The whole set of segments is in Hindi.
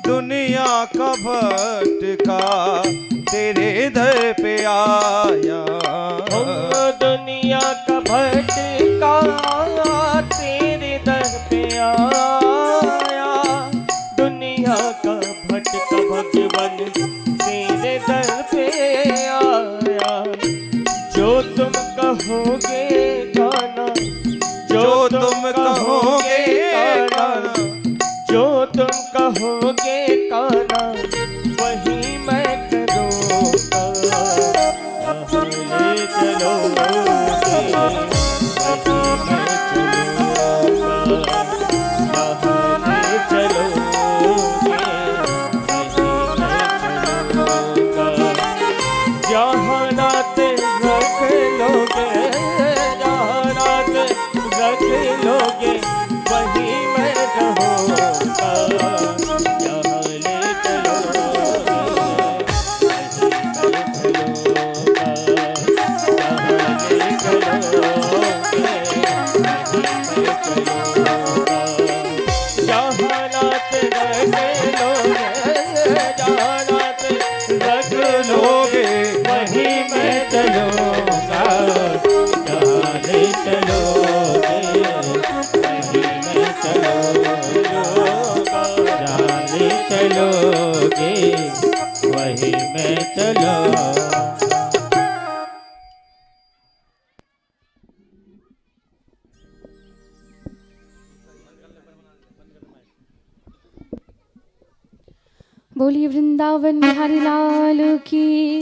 दुनिया का भटका तेरे दर पे आया। दुनिया का भटका तेरे दर पे आया। दुनिया का भटका भगवान तेरे दर पे आया। जो तुम कहोगे गाना, जो तुम कहोगे गाना, जो तुम कहोगे गाना वही मैं करूँगा। ले चलोगे वही मैं रहूँगा। जहाँ ले चलोगे जहाँ रात रख लोगे वही मैं चलूँगा। जहाँ ले चलोगे चलोगे वही मैं चलो। बोलिए वृंदावन बिहारी लाल की,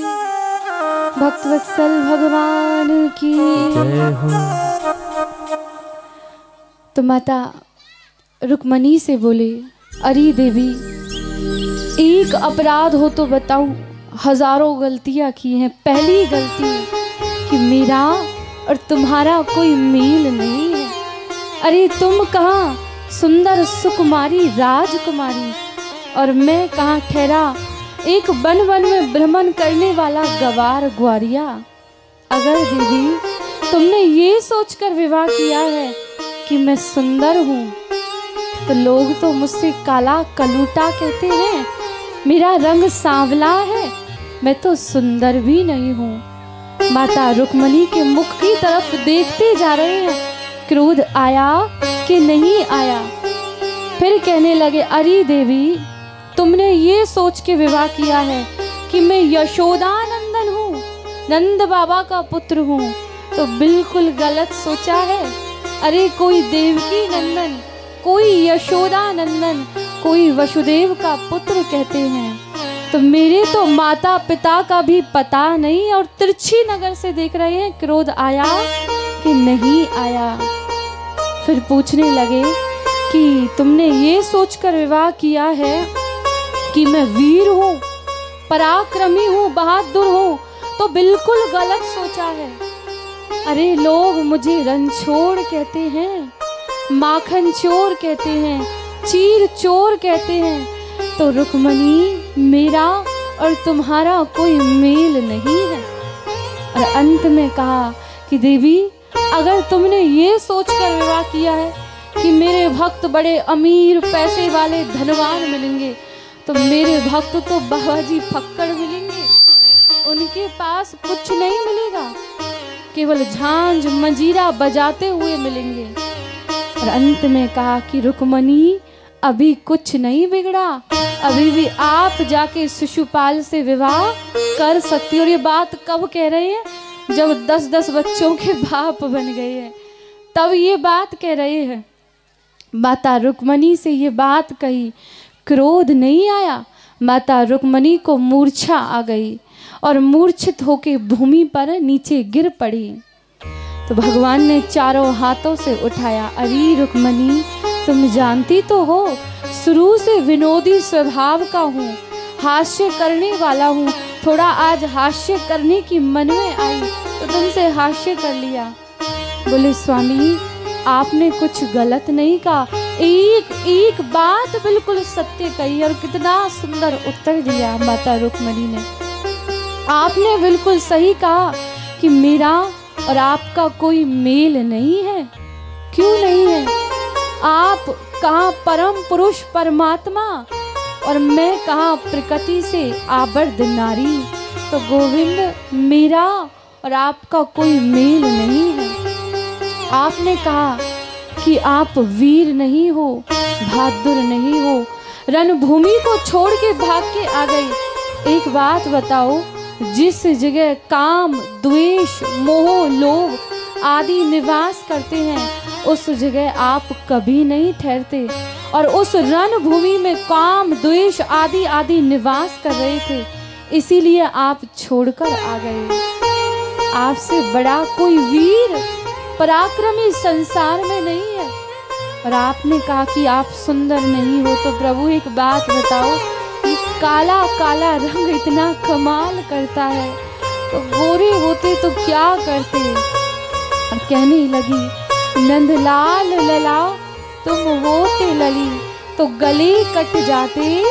भक्तवत्सल भगवान की जय हो। तो माता रुक्मणी से बोले, अरे देवी, एक अपराध हो तो बताओ, हजारों गलतियां की हैं। पहली गलती कि मेरा और तुम्हारा कोई मेल नहीं है। अरे तुम कहाँ सुंदर सुकुमारी राजकुमारी, और मैं कहाँ ठहरा एक वन वन में भ्रमण करने वाला गवार ग्वारिया। अगर देवी तुमने ये सोचकर विवाह किया है कि मैं सुंदर हूँ, तो लोग तो मुझसे काला कलूटा कहते हैं। मेरा रंग सांवला है, मैं तो सुंदर भी नहीं हूँ। माता रुक्मणी के मुख की तरफ देखते जा रहे हैं, क्रोध आया कि नहीं आया। फिर कहने लगे, अरे देवी, तुमने ये सोच के विवाह किया है कि मैं यशोदा नंदन हूँ, नंद बाबा का पुत्र हूँ, तो बिल्कुल गलत सोचा है। अरे कोई देवकी नंदन, कोई यशोदा नंदन, कोई वसुदेव का पुत्र कहते हैं। तो मेरे तो माता पिता का भी पता नहीं, और तिरछी नगर से देख रहे हैं क्रोध आया कि नहीं आया। फिर पूछने लगे कि तुमने ये सोचकर विवाह किया है कि मैं वीर हूँ, पराक्रमी हूँ, बहादुर हूँ, तो बिल्कुल गलत सोचा है। अरे लोग मुझे रणछोड़ कहते हैं, माखन चोर कहते हैं, चीर चोर कहते हैं। तो रुक्मणी, मेरा और तुम्हारा कोई मेल नहीं है। और अंत में कहा कि देवी, अगर तुमने ये सोचकर विवाह किया है कि मेरे भक्त बड़े अमीर पैसे वाले धनवान मिलेंगे, तो मेरे भक्त तो बाबाजी फक्कड़ मिलेंगे। उनके पास कुछ नहीं मिलेगा, केवल झांझ मंजीरा बजाते हुए मिलेंगे। और अंत में कहा कि रुक्मणी, अभी कुछ नहीं बिगड़ा, अभी भी आप जाके शिशुपाल से विवाह कर सकती। और ये बात कब कह रहे हैं? जब 10-10 बच्चों के बाप बन गए हैं, तब ये बात कह रहे हैं। माता रुक्मणी से ये बात कही, क्रोध नहीं आया। माता रुक्मणी को मूर्छा आ गई और मूर्छित होकर भूमि पर नीचे गिर पड़ी। तो भगवान ने चारों हाथों से उठाया, अरे रुक्मणी, तुम जानती तो हो, शुरू से विनोदी स्वभाव का हूँ, हास्य करने वाला हूँ। थोड़ा आज हास्य करने की मन में आई तो तुमसे हास्य कर लिया। बोले, स्वामी, आपने कुछ गलत नहीं कहा, एक एक बात बिल्कुल सत्य कही। और कितना सुंदर उत्तर दिया माता रुक्मणी ने। आपने बिल्कुल सही कहा कि मेरा और आपका कोई मेल नहीं है। क्यों नहीं है? आप कहाँ परम पुरुष परमात्मा और मैं कहाँ प्रकृति से आबद्ध नारी। तो गोविंद मेरा और आपका कोई मेल नहीं है। आपने कहा कि आप वीर नहीं हो, बहादुर नहीं हो, रणभूमि को छोड़ के भाग के आ गए। एक बात बताओ, जिस जगह काम, द्वेष, मोह, लोभ आदि निवास करते हैं, उस जगह आप कभी नहीं ठहरते। और उस रणभूमि में काम, द्वेष आदि आदि निवास कर रहे थे, इसीलिए आप छोड़कर आ गए। आपसे बड़ा कोई वीर पराक्रमी संसार में नहीं है। और आपने कहा कि आप सुंदर नहीं हो। तो प्रभु एक बात बताओ, ये काला काला रंग इतना कमाल करता है, तो गोरे होते तो क्या करते। और कहने लगी, नंदलाल लला तुम होते लली, तो गले कट जाते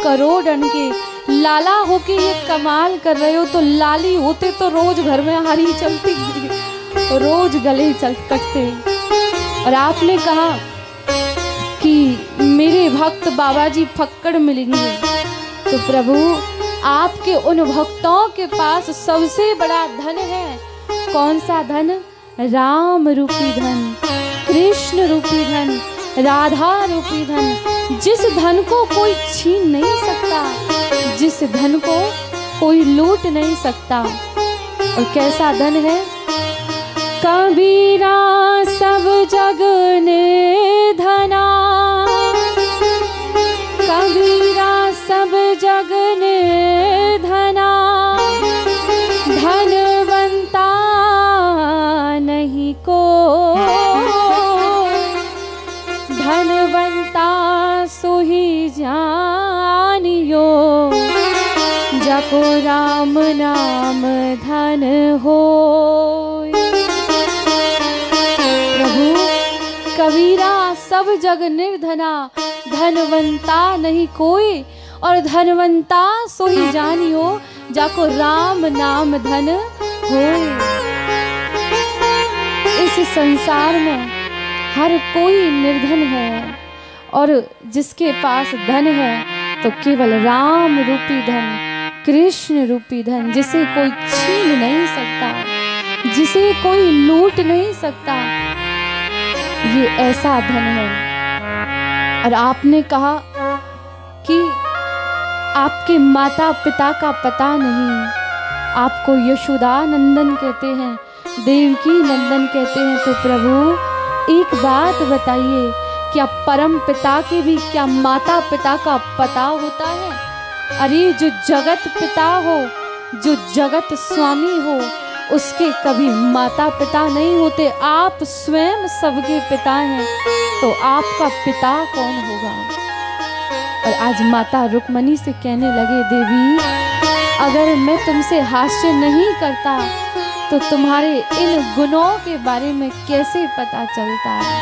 करोड़न के। लाला होके ये कमाल कर रहे हो, तो लाली होते तो रोज घर में हारी चलती, रोज गले कटते। और आपने कहा कि मेरे भक्त बाबा जी फक्कड़ मिलेंगे। तो प्रभु आपके उन भक्तों के पास सबसे बड़ा धन है। कौन सा धन? राम रूपी धन, कृष्ण रूपी धन, राधा रूपी धन, जिस धन को कोई छीन नहीं सकता, जिस धन को कोई लूट नहीं सकता। और कैसा धन है? कबीरा सब जग ने धना, कबीरा सब जग ने धना, धनवंता नहीं को, धनवंता सोही जानियो, जपो राम नाम धन हो। प्रभु कबीरा सब जग निर्धना, धनवंता नहीं कोई, और धनवंता सोही जानियो, जाको राम नाम धन हो। इस संसार में हर कोई निर्धन है, और जिसके पास धन है तो केवल राम रूपी धन, कृष्ण रूपी धन, जिसे कोई छीन नहीं सकता, जिसे कोई लूट नहीं सकता, ये ऐसा धन है। और आपने कहा कि आपके माता पिता का पता नहीं, आपको यशोदा नंदन कहते हैं, देवकी नंदन कहते हैं। तो प्रभु एक बात बताइए, क्या परम पिता के भी क्या माता पिता का पता होता है? अरे जो जगत पिता हो, जो जगत स्वामी हो, उसके कभी माता पिता नहीं होते। आप स्वयं सबके पिता हैं, तो आपका पिता कौन होगा? और आज माता रुक्मणी से कहने लगे, देवी अगर मैं तुमसे हास्य नहीं करता तो तुम्हारे इन गुणों के बारे में कैसे पता चलता है।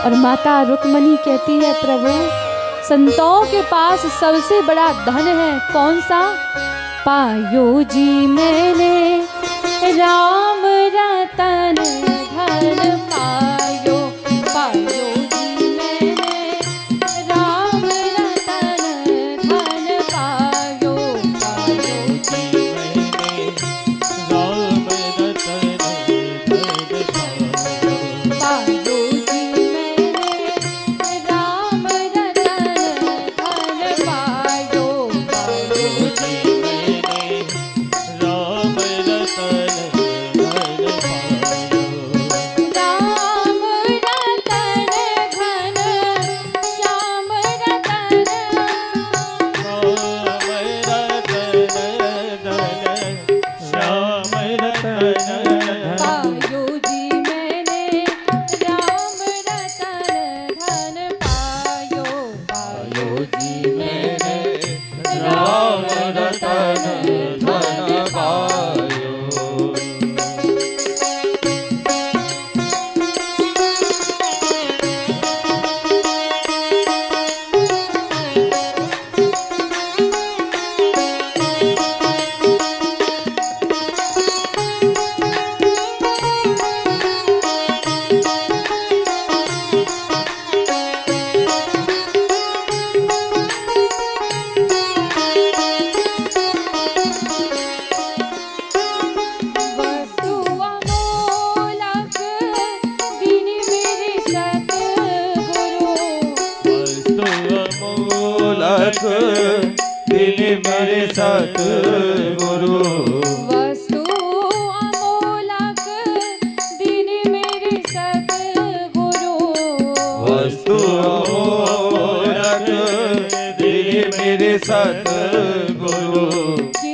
और माता रुक्मणी कहती है, प्रभु संतों के पास सबसे बड़ा धन है, कौन सा? पायो जी मैंने राम रतन धन पायो, पायो जी मैंने राम रतन धन पायो, पायो जी मैंने राम रतन धन पायो, पायो जी मैंने राम रतन धन पायो, पायो जी मैंने राम रतन धन पायो, राम अमोलक दिन मेरे सतगुरु वस्तु अमोलक दिन मेरे सतगुरु वस्तु अमोलक दिन मेरे सतगुरु कि